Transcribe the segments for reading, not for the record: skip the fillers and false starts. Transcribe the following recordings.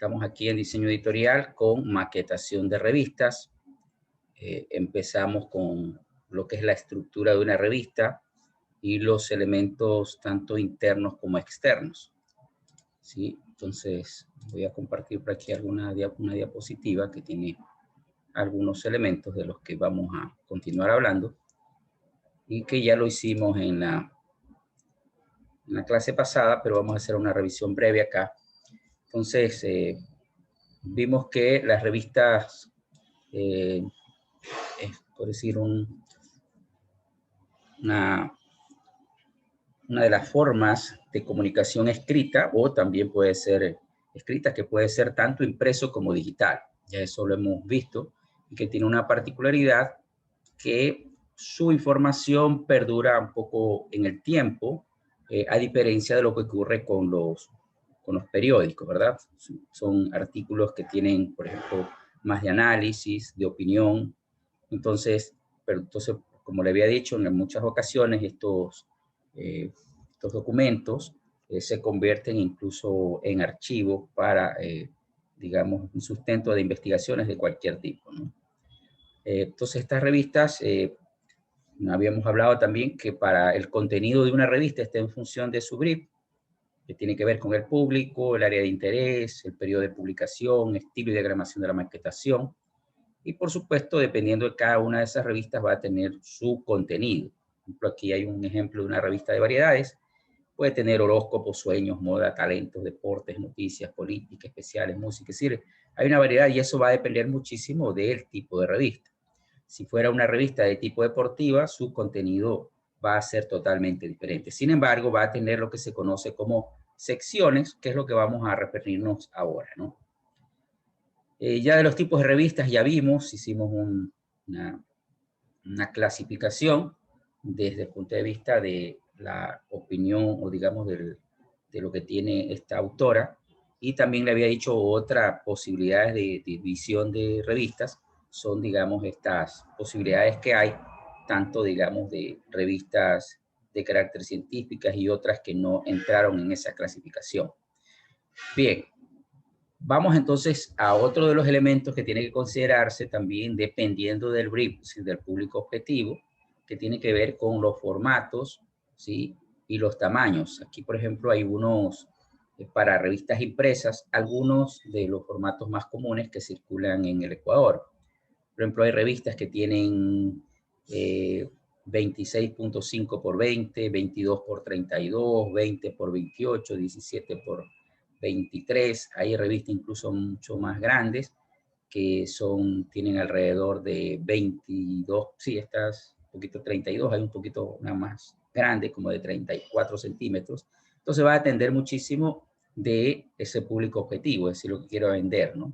Estamos aquí en diseño editorial con maquetación de revistas. Empezamos con lo que es la estructura de una revista y los elementos tanto internos como externos. ¿Sí? Entonces voy a compartir por aquí una diapositiva que tiene algunos elementos de los que vamos a continuar hablando y que ya lo hicimos en la clase pasada, pero vamos a hacer una revisión breve acá. Entonces, vimos que las revistas, por decir, una de las formas de comunicación escrita, o también puede ser escrita, que puede ser tanto impreso como digital. Ya eso lo hemos visto, y que tiene una particularidad que su información perdura un poco en el tiempo, a diferencia de lo que ocurre con los periódicos, ¿verdad? Son artículos que tienen, por ejemplo, más de análisis, de opinión. Entonces, como le había dicho en muchas ocasiones, estos documentos se convierten incluso en archivos para, digamos, un sustento de investigaciones de cualquier tipo, ¿no? Entonces, estas revistas, habíamos hablado también que para el contenido de una revista está en función de su brief, que tiene que ver con el público, el área de interés, el periodo de publicación, estilo y diagramación de la maquetación. Y por supuesto, dependiendo de cada una de esas revistas, va a tener su contenido. Por ejemplo, aquí hay un ejemplo de una revista de variedades. Puede tener horóscopos, sueños, moda, talentos, deportes, noticias, política, especiales, música. Es decir, hay una variedad y eso va a depender muchísimo del tipo de revista. Si fuera una revista de tipo deportiva, su contenido va a ser totalmente diferente. Sin embargo, va a tener lo que se conoce como secciones, que es lo que vamos a referirnos ahora, ¿no? Ya de los tipos de revistas ya vimos, hicimos una clasificación desde el punto de vista de la opinión o digamos de lo que tiene esta autora, y también le había dicho otras posibilidades de división de revistas, son digamos estas posibilidades que hay, tanto digamos de revistas de carácter científicas y otras que no entraron en esa clasificación. Bien. Vamos entonces a otro de los elementos que tiene que considerarse también dependiendo del brief, del público objetivo, que tiene que ver con los formatos, ¿sí? Y los tamaños. Aquí, por ejemplo, hay unos, para revistas impresas, algunos de los formatos más comunes que circulan en el Ecuador. Por ejemplo, hay revistas que tienen 26.5 por 20, 22 por 32, 20 por 28, 17 por 23, hay revistas incluso mucho más grandes que tienen alrededor de 22, sí, estas un poquito 32, hay un poquito una más grande, como de 34 centímetros. Entonces va a depender muchísimo de ese público objetivo, es decir, lo que quiero vender, ¿no?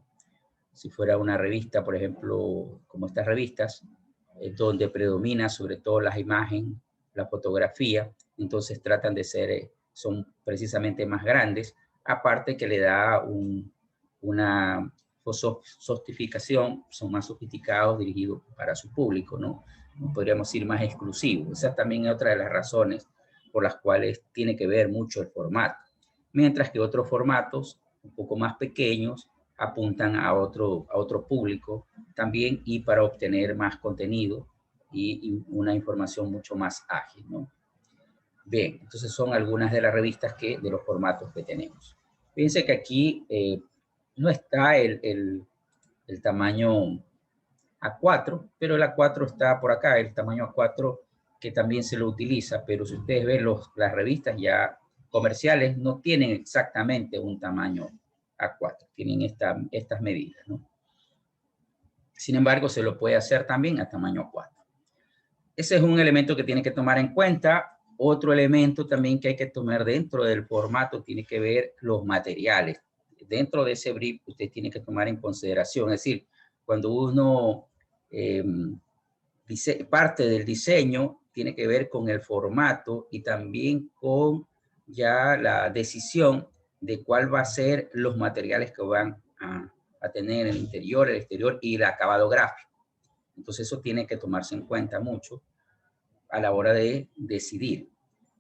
Si fuera una revista, por ejemplo, como estas revistas, donde predomina sobre todo las imágenes, la fotografía, entonces tratan de ser, son precisamente más grandes, aparte que le da una sofisticación, son más sofisticados, dirigidos para su público, ¿no? Podríamos decir más exclusivos. Esa también es otra de las razones por las cuales tiene que ver mucho el formato. Mientras que otros formatos, un poco más pequeños, apuntan a otro público también, y para obtener más contenido y una información mucho más ágil, ¿no? Bien, entonces son algunas de las revistas de los formatos que tenemos. Fíjense que aquí no está el tamaño A4, pero el A4 está por acá, el tamaño A4 que también se lo utiliza, pero si ustedes ven las revistas ya comerciales no tienen exactamente un tamaño A4, tienen estas medidas, ¿no? Sin embargo, se lo puede hacer también a tamaño A4. Ese es un elemento que tiene que tomar en cuenta. Otro elemento también que hay que tomar dentro del formato tiene que ver los materiales. Dentro de ese brief usted tiene que tomar en consideración, es decir, cuando uno parte del diseño, tiene que ver con el formato y también con ya la decisión de cuál va a ser los materiales que van a tener el interior, el exterior y el acabado gráfico. Entonces eso tiene que tomarse en cuenta mucho a la hora de decidir.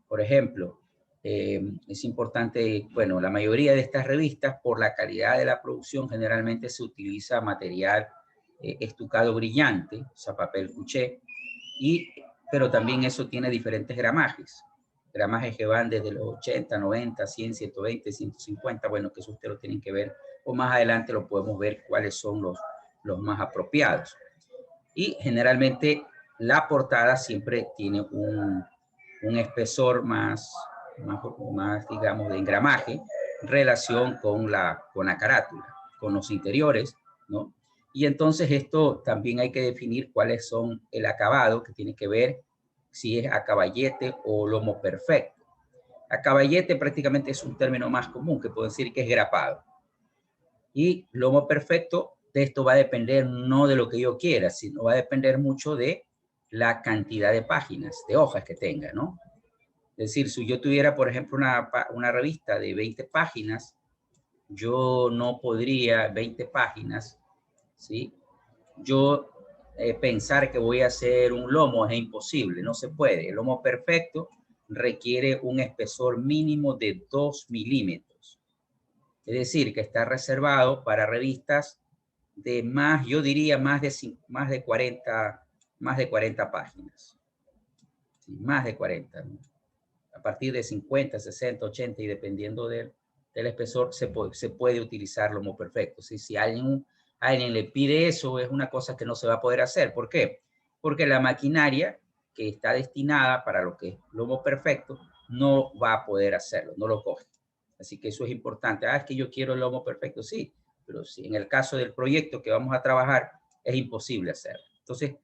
Por ejemplo, Es importante, bueno, la mayoría de estas revistas, por la calidad de la producción, generalmente se utiliza material estucado brillante, o sea, papel cuché, pero también eso tiene diferentes gramajes. Gramajes que van desde los 80, 90, 100, 120, 150, bueno, que eso ustedes lo tienen que ver, o más adelante lo podemos ver cuáles son los más apropiados. Y generalmente la portada siempre tiene un espesor más, digamos, de engramaje en relación con la carátula, con los interiores, ¿no? Y entonces esto también hay que definir cuáles son el acabado, que tiene que ver si es a caballete o lomo perfecto. A caballete prácticamente es un término más común, que puedo decir que es grapado. Y lomo perfecto, de esto va a depender no de lo que yo quiera, sino va a depender mucho de la cantidad de páginas, de hojas que tenga, ¿no? Es decir, si yo tuviera, por ejemplo, una revista de 20 páginas, yo no podría, 20 páginas, ¿sí? Yo pensar que voy a hacer un lomo es imposible, no se puede. El lomo perfecto requiere un espesor mínimo de 2 milímetros. Es decir, que está reservado para revistas de más, yo diría más de 40 páginas. Sí, más de 40, ¿no? A partir de 50, 60, 80 y dependiendo del espesor se puede utilizar lomo perfecto. Si alguien le pide eso, es una cosa que no se va a poder hacer. ¿Por qué? Porque la maquinaria que está destinada para lo que es lomo perfecto no va a poder hacerlo, no lo coge. Así que eso es importante. Es que yo quiero el lomo perfecto, sí, pero si en el caso del proyecto que vamos a trabajar es imposible hacerlo. Entonces,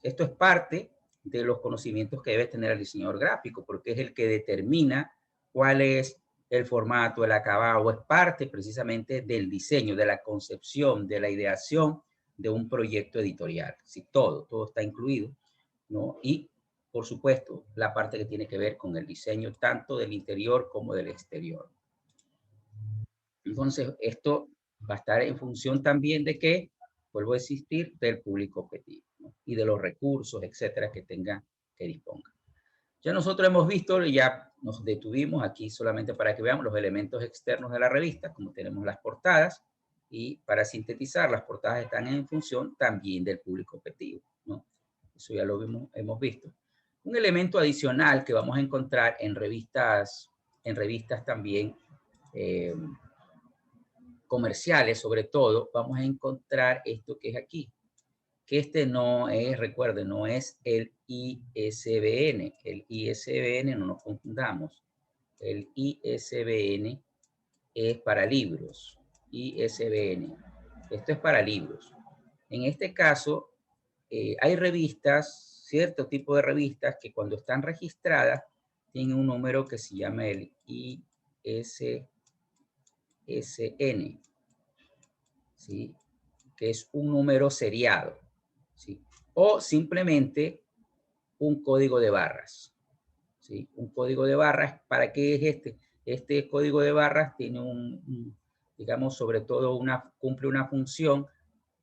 esto es parte de los conocimientos que debe tener el diseñador gráfico, porque es el que determina cuál es el formato, el acabado, es parte precisamente del diseño, de la concepción, de la ideación de un proyecto editorial. Sí, todo está incluido, ¿no? Y, por supuesto, la parte que tiene que ver con el diseño tanto del interior como del exterior. Entonces, esto va a estar en función también de que, vuelvo a insistir, del público objetivo, ¿no? Y de los recursos, etcétera, que tenga, que disponga. Ya nosotros hemos visto, ya nos detuvimos aquí solamente para que veamos los elementos externos de la revista, como tenemos las portadas, y para sintetizar, las portadas están en función también del público objetivo, ¿no? Eso ya lo hemos visto. Un elemento adicional que vamos a encontrar en revistas también comerciales, sobre todo, vamos a encontrar esto que es aquí, que este no es, recuerden, no es el ISBN. El ISBN, no nos confundamos. El ISBN es para libros. ISBN. Esto es para libros. En este caso, hay revistas, cierto tipo de revistas, que cuando están registradas, tienen un número que se llama el ISSN, ¿sí? Que es un número seriado, ¿sí? O simplemente un código de barras, ¿sí? Un código de barras, ¿para qué es este? Este código de barras tiene digamos, sobre todo cumple una función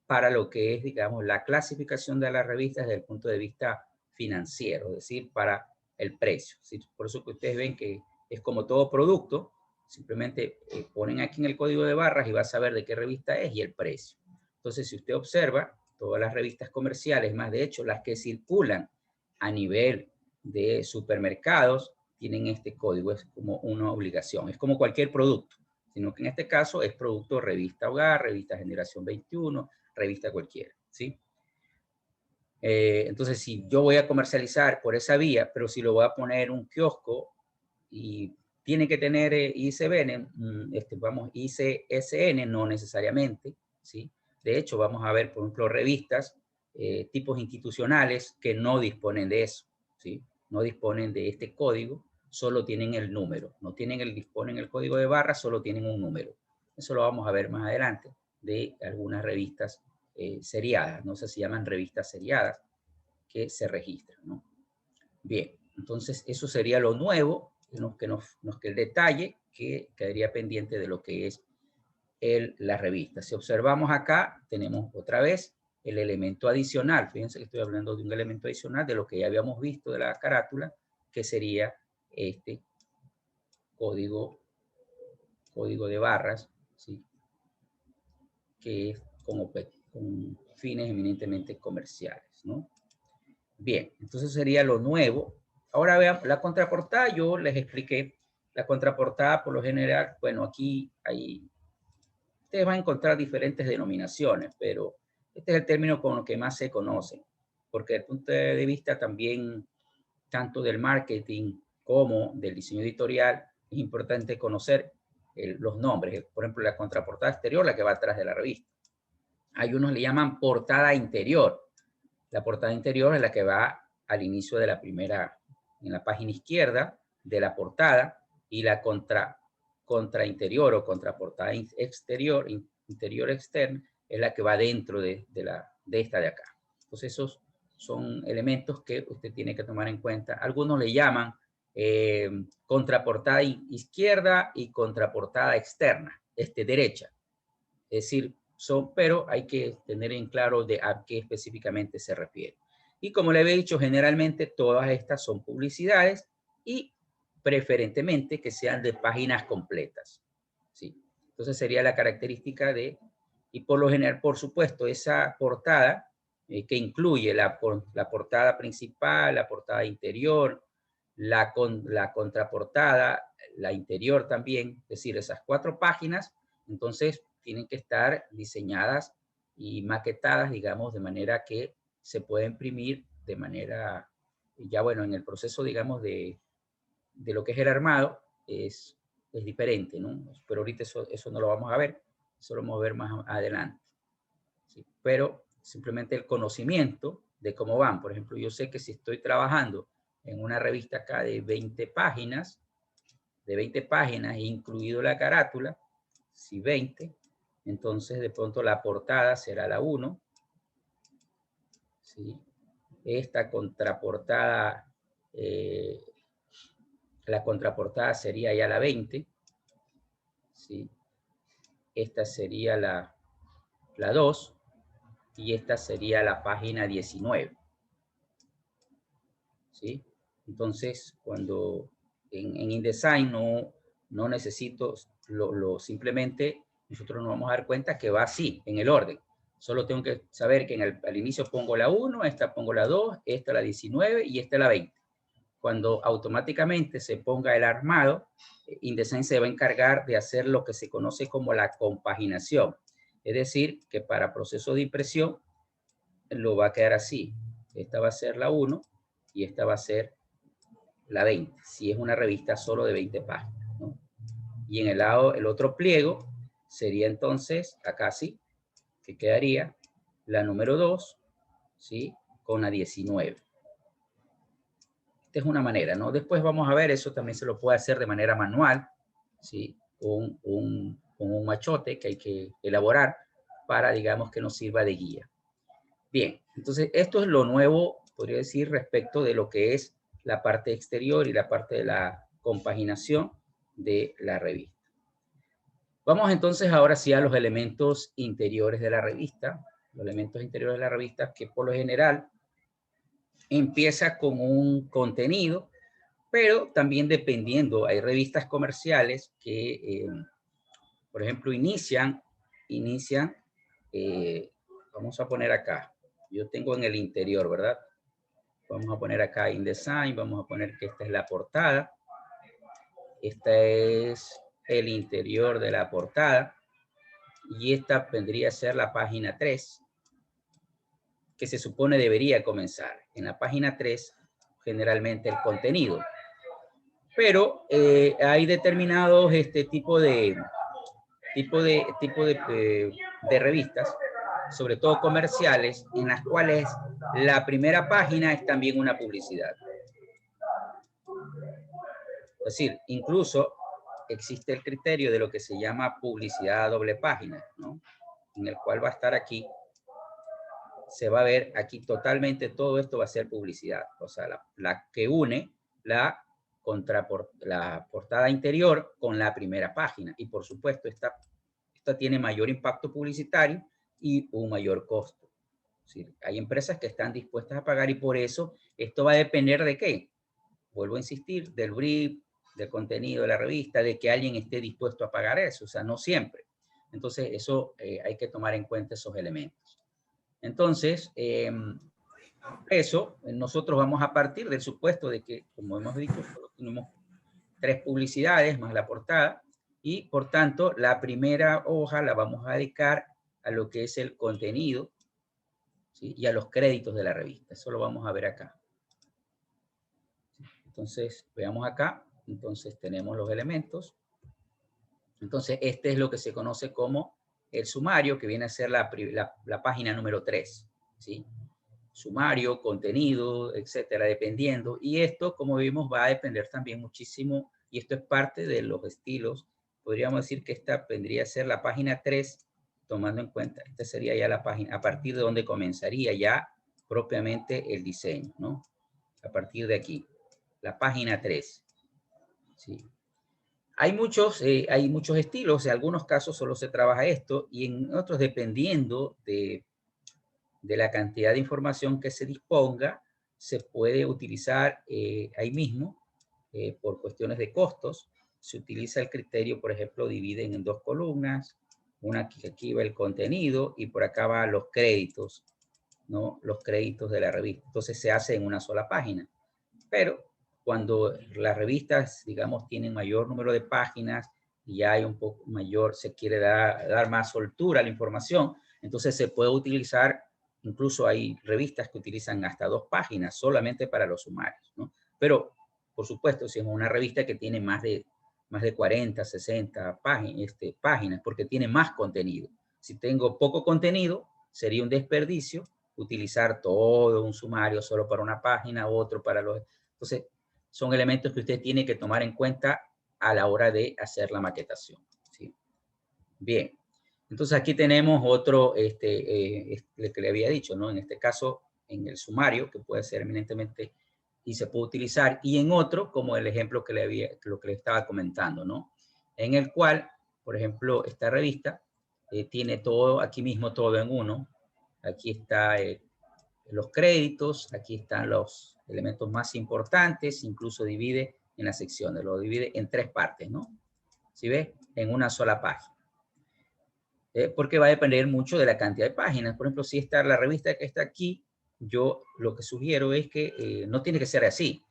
para lo que es, digamos, la clasificación de las revistas desde el punto de vista financiero, es decir, para el precio, ¿sí? Por eso que ustedes ven que es como todo producto, simplemente ponen aquí en el código de barras y va a saber de qué revista es y el precio. Entonces, si usted observa, todas las revistas comerciales, más de hecho, las que circulan a nivel de supermercados, tienen este código, es como una obligación, es como cualquier producto, sino que en este caso es producto revista Hogar, revista Generación 21, revista cualquiera, ¿sí? Entonces, si yo voy a comercializar por esa vía, pero si lo voy a poner en un kiosco y tiene que tener ISBN, vamos, ICSN, no necesariamente, ¿sí? De hecho, vamos a ver, por ejemplo, revistas, tipos institucionales que no disponen de eso, ¿sí? No disponen de este código, solo tienen el número, no disponen el código de barra, solo tienen un número. Eso lo vamos a ver más adelante de algunas revistas seriadas, no sé si llaman revistas seriadas, que se registran, ¿no? Bien, entonces eso sería lo nuevo, que el detalle que quedaría pendiente de lo que es la revista. Si observamos acá, tenemos otra vez el elemento adicional. Fíjense que estoy hablando de un elemento adicional de lo que ya habíamos visto de la carátula, que sería este código de barras, ¿sí? Que es con fines eminentemente comerciales, ¿no? Bien, entonces sería lo nuevo. Ahora vean, la contraportada, yo les expliqué. La contraportada, por lo general, bueno, aquí ustedes van a encontrar diferentes denominaciones, pero este es el término con el que más se conoce, porque desde el punto de vista también, tanto del marketing como del diseño editorial, es importante conocer los nombres. Por ejemplo, la contraportada exterior, la que va atrás de la revista. Hay unos le llaman portada interior. La portada interior es la que va al inicio de la primera, en la página izquierda de la portada, y la contra interior o contraportada exterior, interior externa, es la que va dentro de esta de acá. Entonces esos son elementos que usted tiene que tomar en cuenta. Algunos le llaman contraportada izquierda y contraportada externa, derecha. Es decir, pero hay que tener en claro de a qué específicamente se refiere. Y como le había dicho, generalmente todas estas son publicidades y preferentemente que sean de páginas completas. ¿Sí? Entonces sería la característica de, y por lo general, por supuesto, esa portada que incluye la portada principal, la portada interior, la contraportada, la interior también, es decir, esas 4 páginas, entonces tienen que estar diseñadas y maquetadas, digamos, de manera que se pueda imprimir de manera, ya bueno, en el proceso, digamos, de lo que es el armado, es diferente, ¿no? Pero ahorita eso no lo vamos a ver, eso lo vamos a ver más adelante. ¿Sí? Pero simplemente el conocimiento de cómo van. Por ejemplo, yo sé que si estoy trabajando en una revista acá de 20 páginas, incluido la carátula, si 20, entonces de pronto la portada será la 1, ¿sí? Esta contraportada, la contraportada sería ya la 20, ¿sí? Esta sería la 2, y esta sería la página 19, ¿sí? Entonces, cuando en InDesign no necesito, simplemente nosotros nos vamos a dar cuenta que va así, en el orden. Solo tengo que saber que al inicio pongo la 1, esta pongo la 2, esta la 19 y esta la 20. Cuando automáticamente se ponga el armado, InDesign se va a encargar de hacer lo que se conoce como la compaginación. Es decir, que para proceso de impresión lo va a quedar así. Esta va a ser la 1 y esta va a ser la 20, si es una revista solo de 20 páginas, ¿no? Y en el otro pliego sería entonces, acá sí, que quedaría la número 2, ¿sí? Con la 19. Esta es una manera, ¿no? Después vamos a ver, eso también se lo puede hacer de manera manual, ¿sí? Con un machote que hay que elaborar para, digamos, que nos sirva de guía. Bien, entonces esto es lo nuevo, podría decir, respecto de lo que es la parte exterior y la parte de la compaginación de la revista. Vamos entonces ahora sí a los elementos interiores de la revista. Los elementos interiores de la revista que por lo general empieza con un contenido, pero también dependiendo, hay revistas comerciales que, por ejemplo, inician, vamos a poner acá, yo tengo en el interior, ¿verdad? Vamos a poner acá InDesign, vamos a poner que esta es la portada. Esta es el interior de la portada. Y esta vendría a ser la página 3, que se supone debería comenzar. En la página 3, generalmente el contenido. Pero hay determinados tipo de revistas, sobre todo comerciales, en las cuales la primera página es también una publicidad. Es decir, incluso existe el criterio de lo que se llama publicidad a doble página, ¿no? En el cual va a estar aquí, se va a ver aquí totalmente todo esto va a ser publicidad. O sea, la que une la portada interior con la primera página. Y por supuesto, esta tiene mayor impacto publicitario y un mayor costo. Es decir, hay empresas que están dispuestas a pagar y por eso esto va a depender de qué. vuelvo a insistir, del brief, del contenido de la revista, de que alguien esté dispuesto a pagar eso, o sea, no siempre. Entonces, eso hay que tomar en cuenta esos elementos. Entonces, eso, nosotros vamos a partir del supuesto de que, como hemos dicho, solo tenemos 3 publicidades más la portada, y por tanto, la primera hoja la vamos a dedicar a lo que es el contenido, ¿sí? Y a los créditos de la revista. Eso lo vamos a ver acá. Entonces, veamos acá. Entonces, tenemos los elementos. Entonces, este es lo que se conoce como el sumario, que viene a ser la página número 3, ¿sí? Sumario, contenido, etcétera, dependiendo. Y esto, como vimos, va a depender también muchísimo, y esto es parte de los estilos. Podríamos decir que esta vendría a ser la página 3, tomando en cuenta, esta sería ya la página, a partir de donde comenzaría ya propiamente el diseño, ¿no? A partir de aquí, la página 3, ¿sí? Hay muchos estilos, en algunos casos solo se trabaja esto, y en otros, dependiendo de la cantidad de información que se disponga, se puede utilizar ahí mismo, por cuestiones de costos, se utiliza el criterio, por ejemplo, dividen en 2 columnas, una que aquí va el contenido y por acá va los créditos, ¿no? Los créditos de la revista. Entonces se hace en una sola página. Pero cuando las revistas, digamos, tienen mayor número de páginas y hay un poco mayor, se quiere dar más soltura a la información, entonces se puede utilizar, incluso hay revistas que utilizan hasta 2 páginas solamente para los sumarios, ¿no? Pero, por supuesto, si es una revista que tiene más de 40, 60 páginas, porque tiene más contenido. Si tengo poco contenido, sería un desperdicio utilizar todo un sumario solo para una página, otro para los... Entonces, son elementos que usted tiene que tomar en cuenta a la hora de hacer la maquetación, ¿sí? Bien, entonces aquí tenemos otro, lo que le había dicho, ¿no? En este caso, en el sumario, que puede ser eminentemente, y se puede utilizar, y en otro, como el ejemplo que lo que le estaba comentando, ¿no? En el cual, por ejemplo, esta revista tiene todo, aquí mismo todo en uno. Aquí está los créditos, aquí están los elementos más importantes, incluso divide en las secciones, lo divide en 3 partes, ¿no? ¿Sí ve? En una sola página. Porque va a depender mucho de la cantidad de páginas. Por ejemplo, si está la revista que está aquí, yo lo que sugiero es que no tiene que ser así,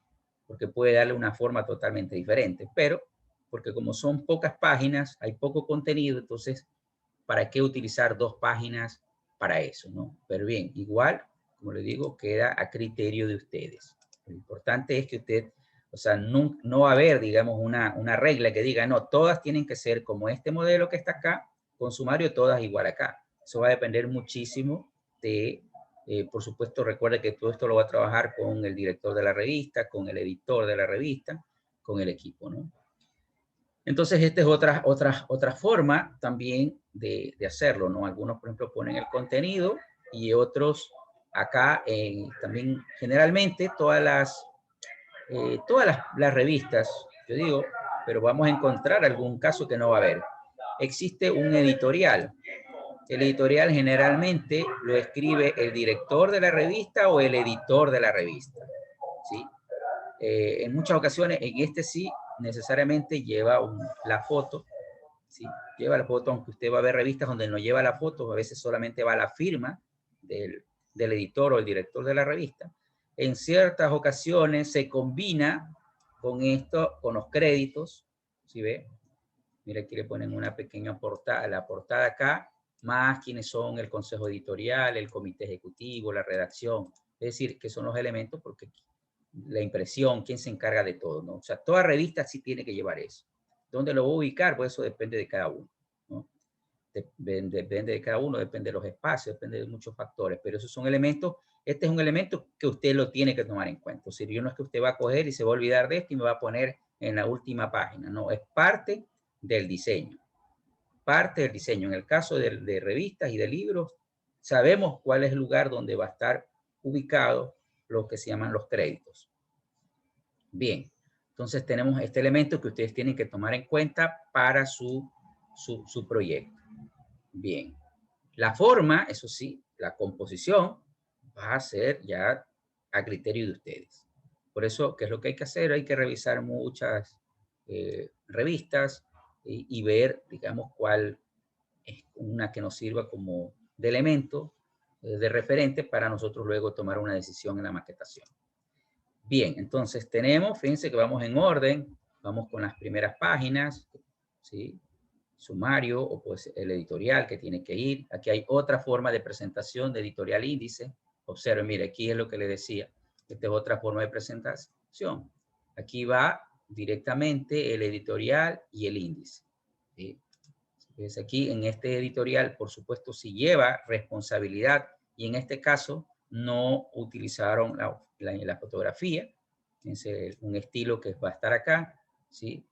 porque puede darle una forma totalmente diferente, pero porque como son pocas páginas, hay poco contenido, entonces, ¿para qué utilizar 2 páginas para eso, no? Pero bien, igual, como le digo, queda a criterio de ustedes. Lo importante es que usted, o sea, no va a haber, digamos, una regla que diga, no, todas tienen que ser como este modelo que está acá, con sumario, todas igual acá. Eso va a depender muchísimo de, por supuesto, recuerde que todo esto lo va a trabajar con el director de la revista, con el editor de la revista, con el equipo, ¿no? Entonces, esta es otra forma también de hacerlo, ¿no? Algunos, por ejemplo, ponen el contenido y otros acá también, generalmente, todas las revistas, yo digo, pero vamos a encontrar algún caso que no va a haber. Existe un editorial. El editorial generalmente lo escribe el director de la revista o el editor de la revista, ¿sí? En muchas ocasiones, en este sí, necesariamente lleva la foto, ¿sí? Lleva la foto, aunque usted va a ver revistas donde no lleva la foto, a veces solamente va la firma del editor o el director de la revista. En ciertas ocasiones se combina con esto, con los créditos, ¿sí ve? Mira, aquí le ponen una pequeña portada, la portada acá, más quienes son el consejo editorial, el comité ejecutivo, la redacción. Es decir, que son los elementos porque la impresión, quién se encarga de todo, ¿no? O sea, toda revista sí tiene que llevar eso. ¿Dónde lo voy a ubicar? Pues eso depende de cada uno, ¿no? Depende de cada uno, depende de los espacios, depende de muchos factores, pero esos son elementos, este es un elemento que usted lo tiene que tomar en cuenta. O sea, yo no es que usted va a coger y se va a olvidar de esto y me va a poner en la última página, no, es parte del diseño. Parte del diseño. En el caso de revistas y de libros, sabemos cuál es el lugar donde va a estar ubicado lo que se llaman los créditos. Bien, entonces tenemos este elemento que ustedes tienen que tomar en cuenta para su proyecto. Bien, la forma, eso sí, la composición va a ser ya a criterio de ustedes. Por eso, ¿qué es lo que hay que hacer? Hay que revisar muchas revistas y ver, digamos, cuál es una que nos sirva como de elemento, de referente para nosotros luego tomar una decisión en la maquetación. Bien, entonces tenemos, fíjense que vamos en orden, vamos con las primeras páginas, ¿sí? Sumario o pues el editorial que tiene que ir. Aquí hay otra forma de presentación de editorial índice. Observen, mire, aquí es lo que le decía. Esta es otra forma de presentación. Aquí va directamente el editorial y el índice. ¿Sí? Entonces aquí en este editorial, por supuesto, sí lleva responsabilidad y en este caso no utilizaron la fotografía. Es un estilo que va a estar acá, ¿sí?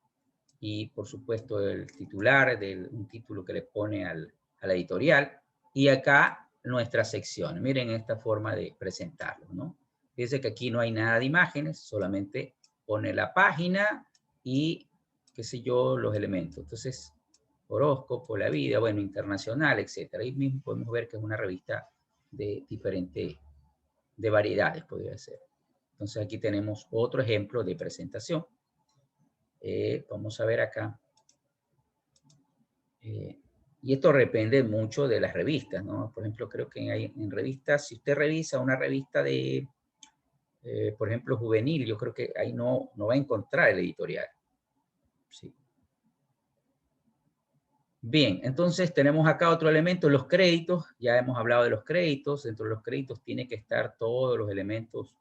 Y por supuesto el titular, un título que le pone a la editorial. Y acá nuestra sección. Miren esta forma de presentarlo, ¿no? Fíjense que aquí no hay nada de imágenes, solamente pone la página y, qué sé yo, los elementos. Entonces, horóscopo, la vida, bueno, internacional, etcétera. Ahí mismo podemos ver que es una revista de diferentes, de variedades, podría ser. Entonces aquí tenemos otro ejemplo de presentación. Vamos a ver acá. Y esto depende mucho de las revistas, ¿no? Por ejemplo, creo que hay en revistas, si usted revisa una revista de, por ejemplo, juvenil, yo creo que ahí no va a encontrar el editorial. Sí. Bien, entonces tenemos acá otro elemento, los créditos. Ya hemos hablado de los créditos. Dentro de los créditos tiene que estar todos los elementos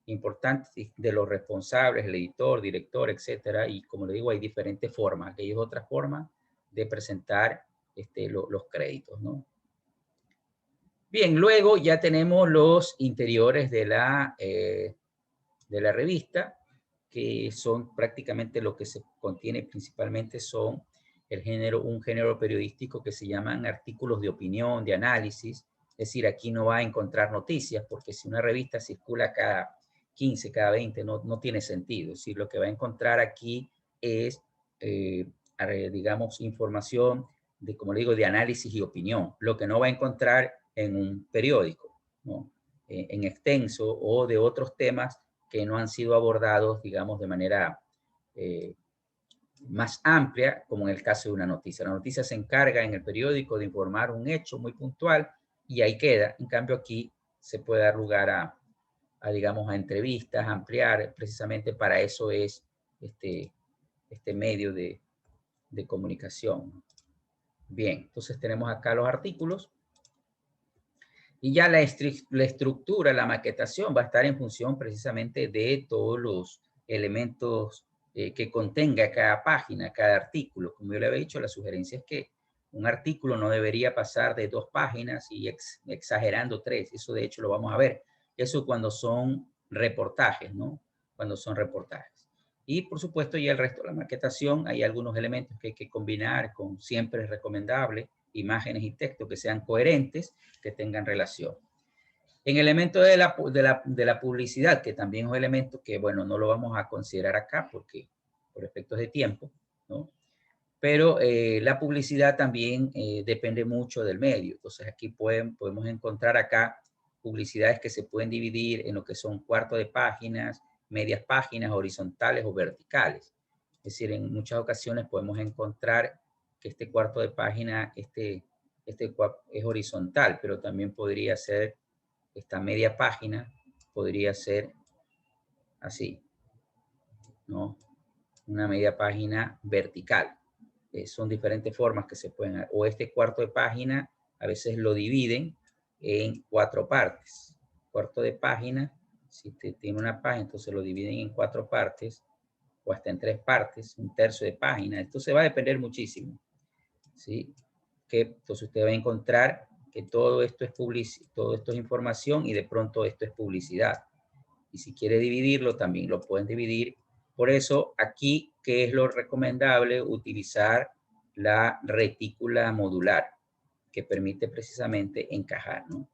importantes de los responsables, el editor, director, etcétera. Y como le digo, hay diferentes formas. Hay otra forma de presentar los créditos, ¿no? Bien, luego ya tenemos los interiores de la revista, que son prácticamente lo que se contiene principalmente son un género periodístico que se llaman artículos de opinión, de análisis. Es decir, aquí no va a encontrar noticias, porque si una revista circula cada 15, cada 20, no tiene sentido. Es decir, lo que va a encontrar aquí es, digamos, información de, como le digo, de análisis y opinión. Lo que no va a encontrar en un periódico, ¿no? En extenso o de otros temas que no han sido abordados, digamos, de manera más amplia, como en el caso de una noticia. La noticia se encarga en el periódico de informar un hecho muy puntual y ahí queda. En cambio, aquí se puede dar lugar digamos, a entrevistas, a ampliar. Precisamente para eso es este medio de comunicación. Bien, entonces tenemos acá los artículos. Y ya la estructura, la maquetación va a estar en función precisamente de todos los elementos que contenga cada página, cada artículo. Como yo le había dicho, la sugerencia es que un artículo no debería pasar de 2 páginas y exagerando 3. Eso de hecho lo vamos a ver. Eso cuando son reportajes, ¿no? Cuando son reportajes. Y por supuesto ya el resto de la maquetación, hay algunos elementos que hay que combinar con, siempre es recomendable, imágenes y texto que sean coherentes, que tengan relación. En el elemento de la publicidad, que también es un elemento que, bueno, no lo vamos a considerar acá porque por efectos de tiempo, ¿no? Pero la publicidad también depende mucho del medio. Entonces aquí podemos encontrar acá publicidades que se pueden dividir en lo que son cuartos de páginas, medias páginas, horizontales o verticales. Es decir, en muchas ocasiones podemos encontrar que este cuarto de página, es horizontal, pero también podría ser esta media página, podría ser así, ¿no? Una media página vertical. Son diferentes formas que se pueden, o este cuarto de página, a veces lo dividen en 4 partes. Cuarto de página, si tiene una página, entonces lo dividen en 4 partes, o hasta en 3 partes, un tercio de página. Esto se va a depender muchísimo, ¿sí? Entonces usted va a encontrar que todo esto es información y de pronto esto es publicidad. Y si quiere dividirlo, también lo pueden dividir. Por eso aquí, ¿qué es lo recomendable? Utilizar la retícula modular, que permite precisamente encajar, ¿no?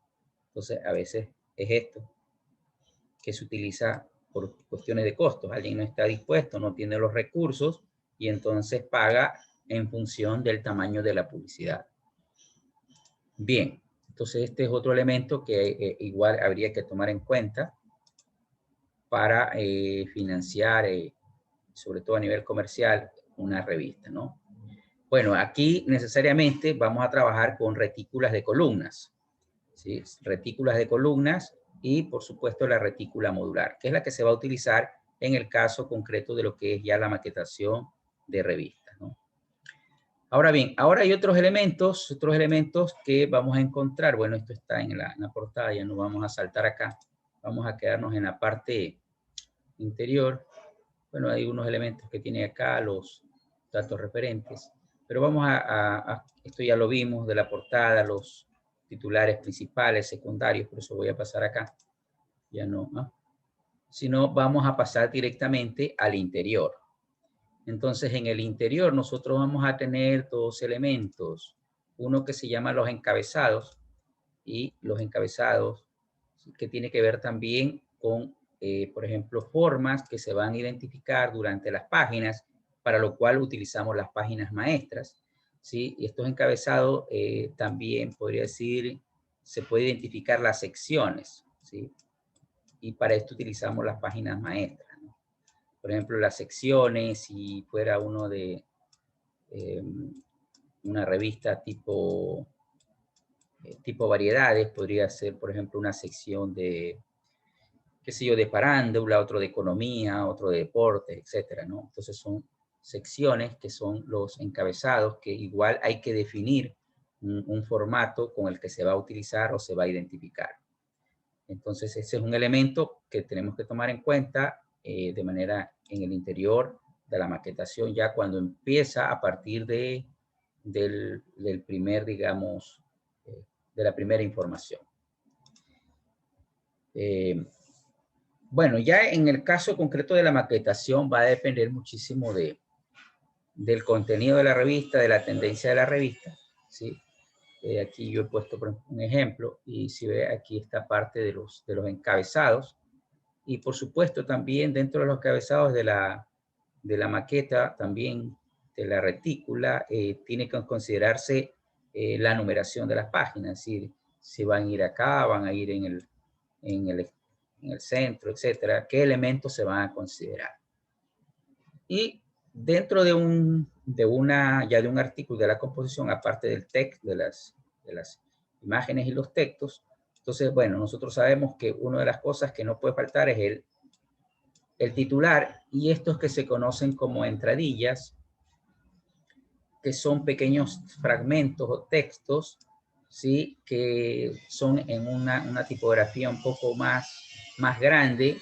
Entonces, a veces es esto, que se utiliza por cuestiones de costos. Alguien no está dispuesto, no tiene los recursos y entonces paga en función del tamaño de la publicidad. Bien, entonces este es otro elemento que igual habría que tomar en cuenta. para financiar, sobre todo a nivel comercial, una revista, ¿no? Bueno, aquí necesariamente vamos a trabajar con retículas de columnas, ¿sí? Retículas de columnas y, por supuesto, la retícula modular, que es la que se va a utilizar en el caso concreto de lo que es ya la maquetación de revistas, ¿no? Ahora bien, ahora hay otros elementos que vamos a encontrar. Bueno, esto está en la portada, ya no vamos a saltar acá. Vamos a quedarnos en la parte interior. Bueno, hay unos elementos que tiene acá los datos referentes. Pero vamos esto ya lo vimos de la portada, los titulares principales, secundarios, por eso voy a pasar acá. Ya no, ¿no? Sino vamos a pasar directamente al interior. Entonces, en el interior nosotros vamos a tener dos elementos. Uno que se llama los encabezados, y los encabezados que tiene que ver también con, por ejemplo, formas que se van a identificar durante las páginas, para lo cual utilizamos las páginas maestras, ¿sí? Y estos encabezados también podría decir, se puede identificar las secciones, ¿sí? Y para esto utilizamos las páginas maestras, ¿no? Por ejemplo, las secciones, si fuera uno de una revista tipo variedades, podría ser, por ejemplo, una sección de, qué sé yo, de farándula, otro de economía, otro de deporte, etcétera, ¿no? Entonces son secciones que son los encabezados, que igual hay que definir un formato con el que se va a utilizar o se va a identificar. Entonces ese es un elemento que tenemos que tomar en cuenta de manera en el interior de la maquetación, ya cuando empieza a partir del primer, digamos, de la primera información. Bueno, ya en el caso concreto de la maquetación va a depender muchísimo del contenido de la revista, de la tendencia de la revista, ¿sí? Aquí yo he puesto un ejemplo, y si ve aquí esta parte de los encabezados, y por supuesto también dentro de los encabezados de la maqueta, también de la retícula, tiene que considerarse la numeración de las páginas, es decir, si van a ir acá, van a ir en el centro, etcétera, qué elementos se van a considerar. Y dentro de un artículo de la composición, aparte del texto, de las imágenes y los textos, entonces, bueno, nosotros sabemos que una de las cosas que no puede faltar es el titular, y estos que se conocen como entradillas, que son pequeños fragmentos o textos, ¿sí? Que son en una tipografía un poco más grande,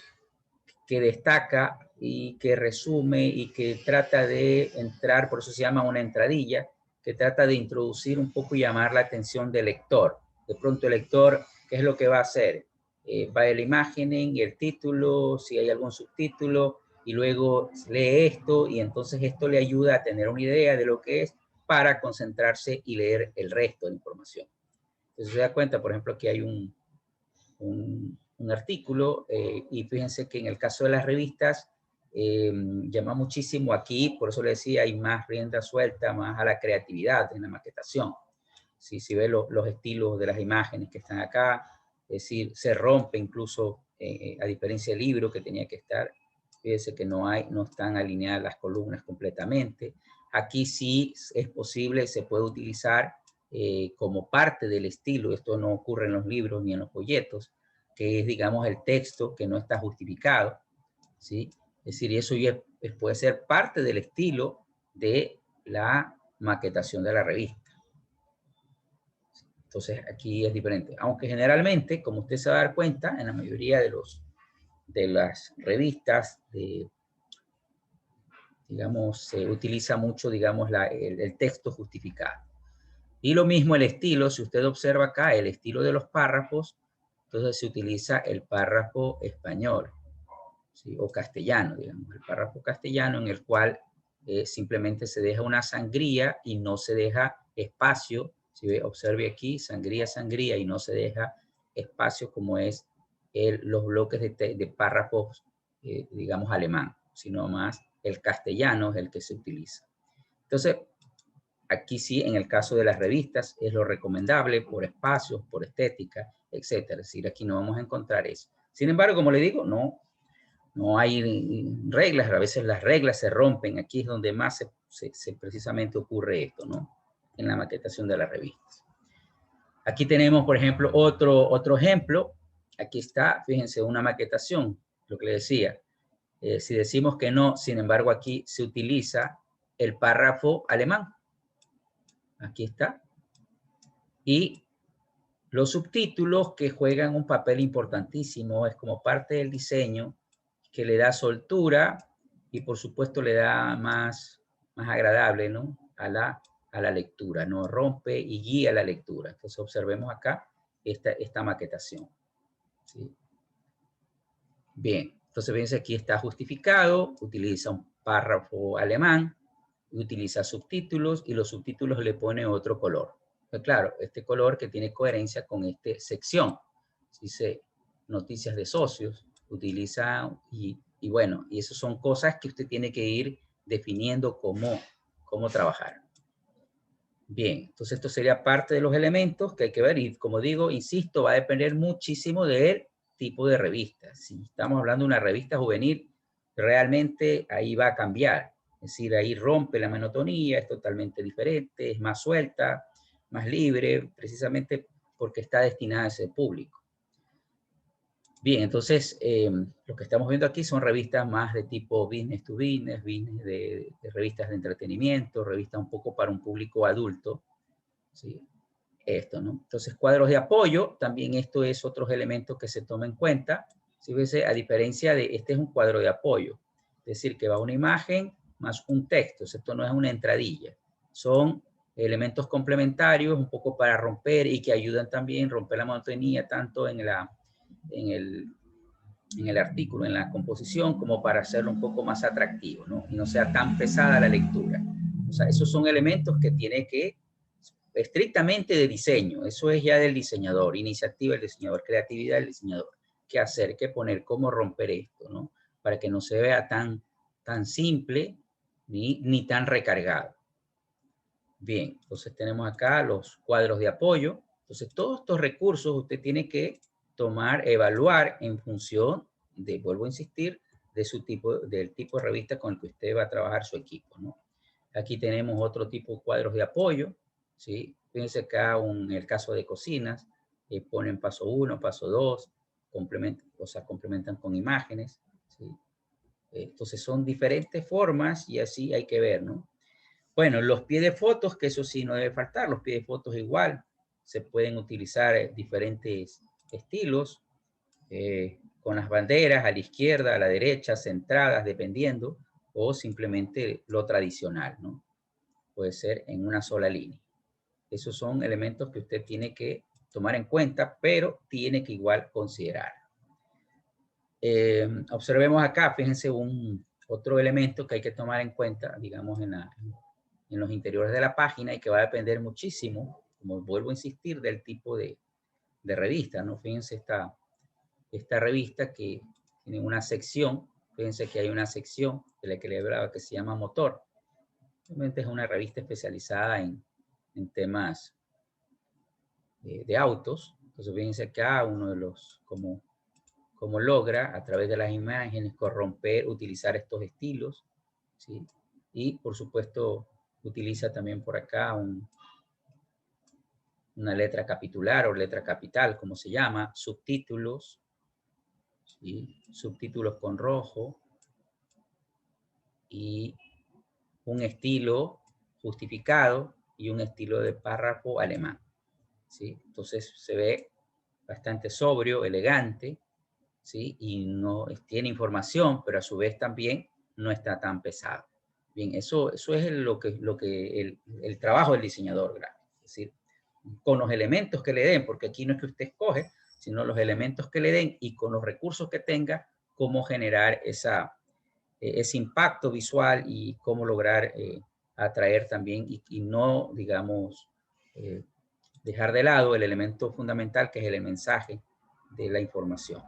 que destaca y que resume y que trata de entrar, por eso se llama una entradilla, que trata de introducir un poco y llamar la atención del lector. De pronto el lector, ¿qué es lo que va a hacer? Va a la imagen, el título, si hay algún subtítulo, y luego lee esto, y entonces esto le ayuda a tener una idea de lo que es, para concentrarse y leer el resto de la información. Entonces se da cuenta, por ejemplo, que hay un artículo, y fíjense que en el caso de las revistas, llama muchísimo aquí, por eso le decía, hay más rienda suelta, más a la creatividad en la maquetación. Si ve los estilos de las imágenes que están acá, es decir, se rompe incluso, a diferencia del libro que tenía que estar, fíjense que no están alineadas las columnas completamente. Aquí sí es posible, se puede utilizar como parte del estilo. Esto no ocurre en los libros ni en los folletos, que es, digamos, el texto que no está justificado, ¿sí? Es decir, eso ya puede ser parte del estilo de la maquetación de la revista. Entonces, aquí es diferente. Aunque generalmente, como usted se va a dar cuenta, en la mayoría de las revistas, digamos, se utiliza mucho, digamos, el texto justificado. Y lo mismo el estilo, si usted observa acá, el estilo de los párrafos, entonces se utiliza el párrafo español, ¿sí? O castellano, digamos, el párrafo castellano, en el cual simplemente se deja una sangría y no se deja espacio. Si ve, observe aquí, sangría, sangría, y no se deja espacio como es los bloques de párrafos, digamos, alemán, sino más el castellano es el que se utiliza. Entonces, aquí sí, en el caso de las revistas, es lo recomendable por espacios, por estética, etcétera. Es decir, aquí no vamos a encontrar eso. Sin embargo, como le digo, no No hay reglas, a veces las reglas se rompen. Aquí es donde más precisamente ocurre esto, ¿no? En la maquetación de las revistas. Aquí tenemos, por ejemplo, otro ejemplo. Aquí está, fíjense, una maquetación, lo que le decía. Si decimos que no, sin embargo, aquí se utiliza el párrafo alemán. Aquí está. Y los subtítulos que juegan un papel importantísimo, es como parte del diseño que le da soltura y por supuesto le da más agradable, ¿no? a la lectura, ¿no? Rompe y guía la lectura. Entonces observemos acá esta maquetación. ¿Sí? Bien, entonces fíjense aquí está justificado, utiliza un párrafo alemán, utiliza subtítulos y los subtítulos le pone otro color. Pues claro, este color que tiene coherencia con esta sección. Dice noticias de socios, utiliza y bueno, y eso son cosas que usted tiene que ir definiendo cómo trabajar. Bien, entonces esto sería parte de los elementos que hay que ver y como digo, insisto, va a depender muchísimo del tipo de revista. Si estamos hablando de una revista juvenil, realmente ahí va a cambiar. Es decir, ahí rompe la monotonía, es totalmente diferente, es más suelta, más libre, precisamente porque está destinada a ese público. Bien, entonces lo que estamos viendo aquí son revistas más de tipo business to business, de revistas de entretenimiento, revistas un poco para un público adulto. ¿Sí? Esto, ¿no? Entonces, cuadros de apoyo, también esto es otros elementos que se toman en cuenta. Si ves, a diferencia de, este es un cuadro de apoyo, es decir, que va una imagen más un texto, esto no es una entradilla, son elementos complementarios, un poco para romper y que ayudan también a romper la monotonía, tanto en el artículo, en la composición, como para hacerlo un poco más atractivo, ¿no? Y no sea tan pesada la lectura. O sea, esos son elementos que tiene que estrictamente de diseño, eso es ya del diseñador, iniciativa del diseñador, creatividad del diseñador, qué hacer, qué poner, cómo romper esto, ¿no? Para que no se vea tan simple ni tan recargado. Bien, entonces tenemos acá los cuadros de apoyo. Entonces todos estos recursos usted tiene que tomar, evaluar en función de, vuelvo a insistir, del tipo de revista con el que usted va a trabajar su equipo, ¿no? Aquí tenemos otro tipo de cuadros de apoyo, ¿sí? Fíjense acá en el caso de cocinas, ponen paso 1, paso 2, complementan con imágenes, ¿sí? Entonces son diferentes formas y así hay que ver, ¿no? Bueno, los pies de fotos, que eso sí no debe faltar, los pies de fotos igual, se pueden utilizar diferentes estilos, con las banderas a la izquierda, a la derecha, centradas, dependiendo, o simplemente lo tradicional, ¿no? Puede ser en una sola línea. Esos son elementos que usted tiene que tomar en cuenta, pero tiene que igual considerar. Observemos acá, fíjense otro elemento que hay que tomar en cuenta, digamos, en los interiores de la página y que va a depender muchísimo, como vuelvo a insistir, del tipo de revista, ¿no? Fíjense esta revista que tiene una sección, fíjense que hay una sección de la que le hablaba que se llama motor. Realmente es una revista especializada en temas de autos. Entonces fíjense acá uno de los, cómo logra a través de las imágenes corromper, utilizar estos estilos, ¿sí? Y por supuesto utiliza también por acá una letra capitular o letra capital, como se llama, subtítulos, ¿sí? Subtítulos con rojo y un estilo justificado y un estilo de párrafo alemán, ¿sí? Entonces se ve bastante sobrio, elegante, ¿sí? Y no tiene información, pero a su vez también no está tan pesado. Bien, eso es el trabajo del diseñador gráfico, es decir, con los elementos que le den, porque aquí no es que usted escoge, sino los elementos que le den y con los recursos que tenga, cómo generar ese impacto visual y cómo lograr atraer también y no, digamos, dejar de lado el elemento fundamental que es el mensaje de la información.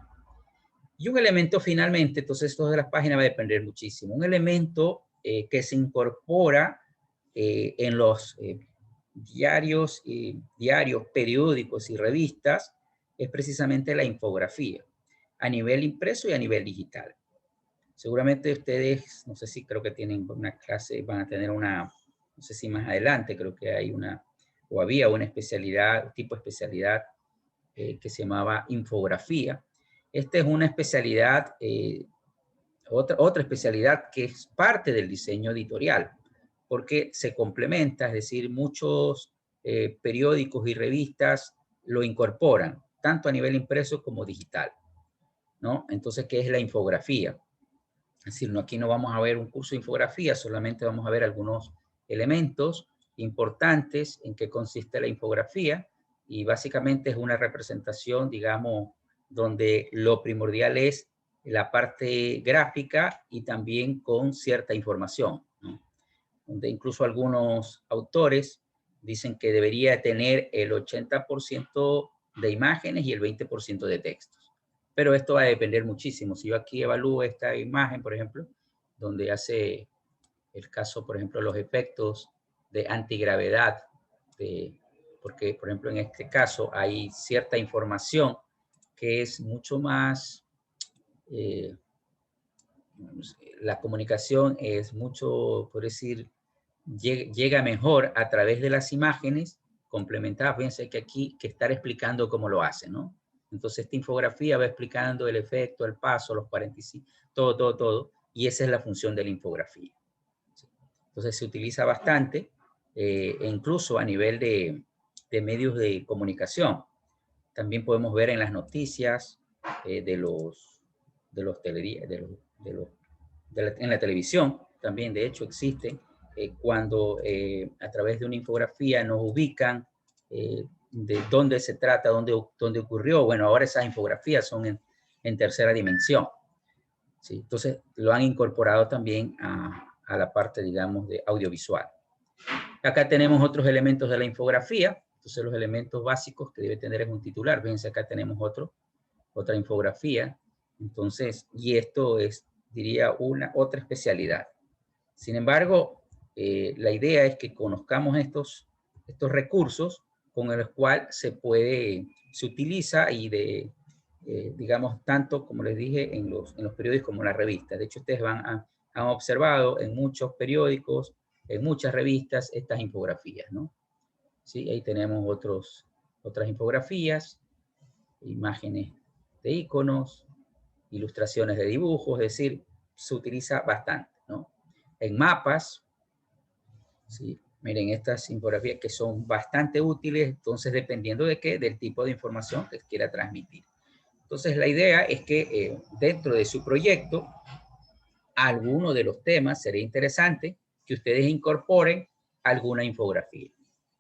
Y un elemento finalmente, entonces esto de las páginas va a depender muchísimo, un elemento que se incorpora en los diarios, periódicos y revistas es precisamente la infografía, a nivel impreso y a nivel digital. Seguramente ustedes, no sé si creo que tienen una clase, van a tener una, no sé si más adelante, creo que hay una, o había una especialidad, tipo de especialidad que se llamaba infografía. Esta es una especialidad, otra especialidad que es parte del diseño editorial, porque se complementa, es decir, muchos periódicos y revistas lo incorporan, tanto a nivel impreso como digital, ¿no? Entonces, ¿qué es la infografía? Es decir, aquí no vamos a ver un curso de infografía, solamente vamos a ver algunos elementos importantes en qué consiste la infografía, y básicamente es una representación, digamos, donde lo primordial es la parte gráfica y también con cierta información, ¿no? Donde incluso algunos autores dicen que debería tener el 80% de imágenes y el 20% de textos. Pero esto va a depender muchísimo. Si yo aquí evalúo esta imagen, por ejemplo, donde hace el caso, por ejemplo, los efectos de antigravedad, porque, por ejemplo, en este caso hay cierta información que es mucho más, la comunicación es mucho, por decir, llega mejor a través de las imágenes complementadas. Fíjense que aquí que estar explicando cómo lo hace, ¿no? Entonces esta infografía va explicando el efecto, el paso, los 45, todo, y esa es la función de la infografía. Entonces se utiliza bastante, e incluso a nivel de medios de comunicación. También podemos ver en las noticias en la televisión, también de hecho existen, cuando a través de una infografía nos ubican de dónde se trata, dónde ocurrió. Bueno, ahora esas infografías son en tercera dimensión, ¿sí? Entonces lo han incorporado también a la parte, digamos, de audiovisual. Acá tenemos otros elementos de la infografía. Entonces los elementos básicos que debe tener es un titular. Fíjense, acá tenemos otra infografía. Entonces, y esto es, diría, otra especialidad. Sin embargo, la idea es que conozcamos estos recursos con los cuales se utiliza y digamos, tanto como les dije, en los periódicos como en las revistas. De hecho, ustedes han observado en muchos periódicos, en muchas revistas, estas infografías, ¿no? Sí, ahí tenemos otras infografías, imágenes de iconos, ilustraciones de dibujos, es decir, se utiliza bastante, ¿no? En mapas, ¿sí? Miren estas infografías que son bastante útiles, entonces dependiendo de qué, del tipo de información que quiera transmitir. Entonces la idea es que dentro de su proyecto, alguno de los temas sería interesante que ustedes incorporen alguna infografía,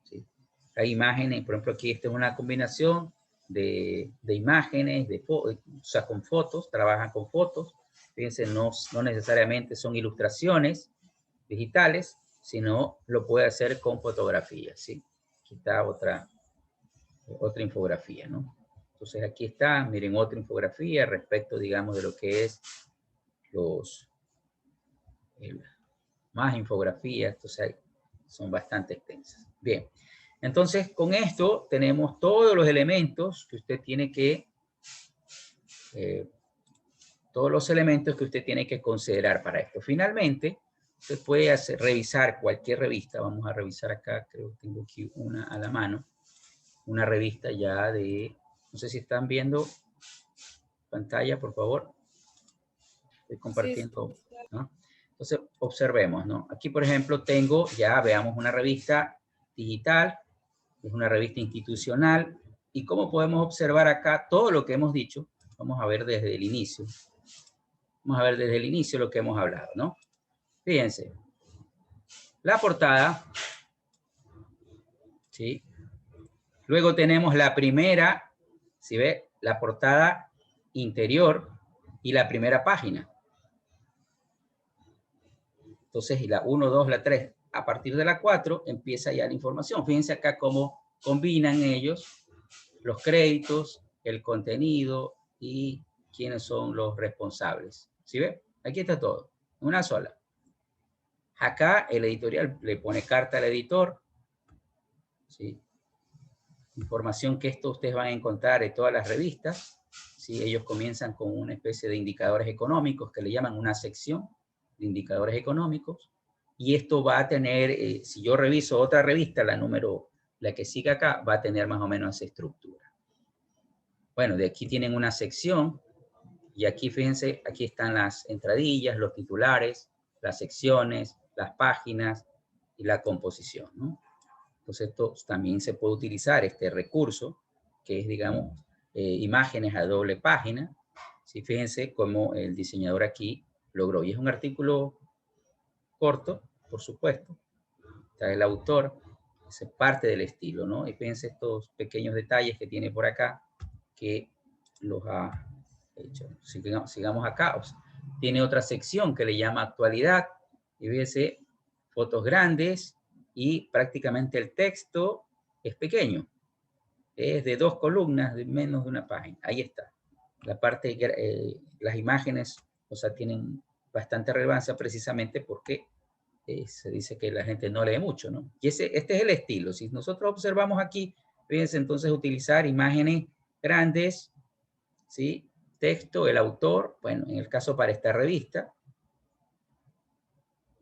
¿sí? Hay imágenes, por ejemplo, aquí esta es una combinación de imágenes, o sea, con fotos, trabajan con fotos. Fíjense, no necesariamente son ilustraciones digitales, sino lo puede hacer con fotografía, ¿sí? Aquí está otra infografía, ¿no? Entonces aquí está, miren, otra infografía respecto, digamos, de lo que es más infografías, entonces son bastante extensas. Bien, entonces con esto tenemos todos los elementos que usted tiene que, considerar para esto. Finalmente, usted puede revisar cualquier revista. Vamos a revisar acá, creo que tengo aquí una a la mano, una revista ya de, no sé si están viendo pantalla, por favor. Estoy compartiendo, sí, ¿no? Entonces, observemos, ¿no? Aquí, por ejemplo, tengo, ya veamos una revista digital, es una revista institucional, y cómo podemos observar acá todo lo que hemos dicho. Vamos a ver desde el inicio. Vamos a ver desde el inicio lo que hemos hablado, ¿no? Fíjense, la portada, ¿sí? Luego tenemos la primera, ¿sí ve? La portada interior y la primera página. Entonces, la 1, 2, la 3. A partir de la 4 empieza ya la información. Fíjense acá cómo combinan ellos los créditos, el contenido y quiénes son los responsables. ¿Sí ve? Aquí está todo, una sola. Acá el editorial le pone carta al editor, ¿sí? Información que esto ustedes van a encontrar en todas las revistas, ¿sí? Ellos comienzan con una especie de indicadores económicos que le llaman una sección de indicadores económicos. Y esto va a tener, si yo reviso otra revista, la que sigue acá, va a tener más o menos esa estructura. Bueno, de aquí tienen una sección. Y aquí, fíjense, aquí están las entradillas, los titulares, las secciones, las páginas y la composición, ¿no? Entonces, esto también se puede utilizar este recurso, que es, digamos, imágenes a doble página. ¿Sí? Fíjense cómo el diseñador aquí logró. Y es un artículo corto, por supuesto. Está el autor, es parte del estilo, ¿no? Y fíjense estos pequeños detalles que tiene por acá, que los ha hecho. Sigamos acá. Tiene otra sección que le llama actualidad. Y fíjense, fotos grandes y prácticamente el texto es pequeño. Es de 2 columnas, de menos de una página. Ahí está. La parte, las imágenes, o sea, tienen bastante relevancia precisamente porque se dice que la gente no lee mucho, ¿no? Y este es el estilo. Si nosotros observamos aquí, fíjense entonces utilizar imágenes grandes, ¿sí? Texto, el autor, bueno, en el caso para esta revista,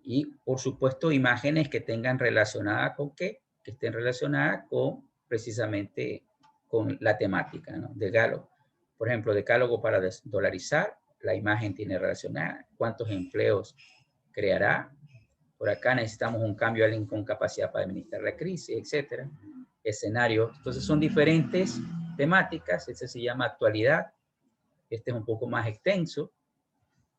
y por supuesto imágenes que tengan relacionada con qué, que estén relacionadas con precisamente con la temática, ¿no? Decálogo. Por ejemplo, decálogo para dolarizar, la imagen tiene relacionada, cuántos empleos creará. Por acá necesitamos un cambio a alguien con capacidad para administrar la crisis, etcétera. Escenarios. Entonces son diferentes temáticas. Este se llama actualidad. Este es un poco más extenso.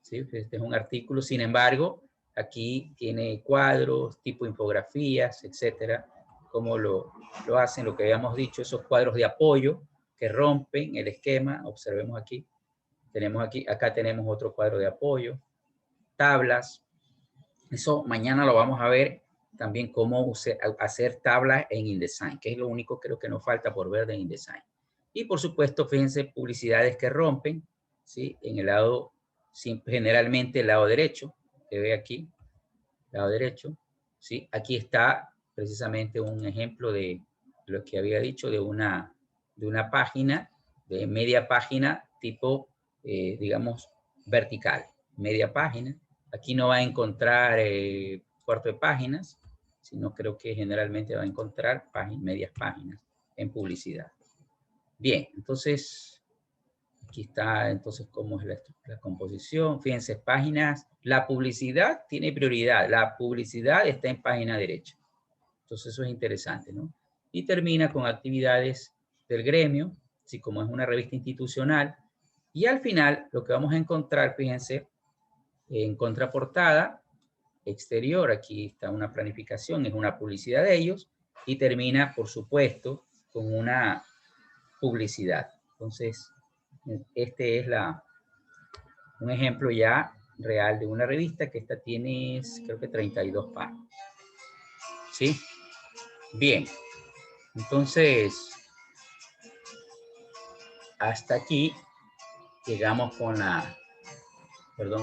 ¿Sí? Este es un artículo. Sin embargo, aquí tiene cuadros, tipo infografías, etcétera. Cómo lo hacen, lo que habíamos dicho, esos cuadros de apoyo que rompen el esquema. Observemos aquí. Acá tenemos otro cuadro de apoyo. Tablas. Eso mañana lo vamos a ver también cómo hacer tablas en InDesign, que es lo único creo que nos falta por ver de InDesign. Y por supuesto, fíjense, publicidades que rompen, ¿sí? En el lado, generalmente el lado derecho, que ve aquí, lado derecho, ¿sí? Aquí está precisamente un ejemplo de lo que había dicho de una página, de media página tipo, digamos, vertical, media página. Aquí no va a encontrar cuarto de páginas, sino creo que generalmente va a encontrar medias páginas en publicidad. Bien, entonces, aquí está entonces cómo es la composición. Fíjense, páginas, la publicidad tiene prioridad. La publicidad está en página derecha. Entonces eso es interesante, ¿no? Y termina con actividades del gremio, así como es una revista institucional. Y al final, lo que vamos a encontrar, fíjense, en contraportada, exterior, aquí está una planificación, es una publicidad de ellos, y termina, por supuesto, con una publicidad. Entonces, este es un ejemplo ya real de una revista que esta tiene, creo que 32 páginas. ¿Sí? Bien. Entonces, hasta aquí llegamos con perdón.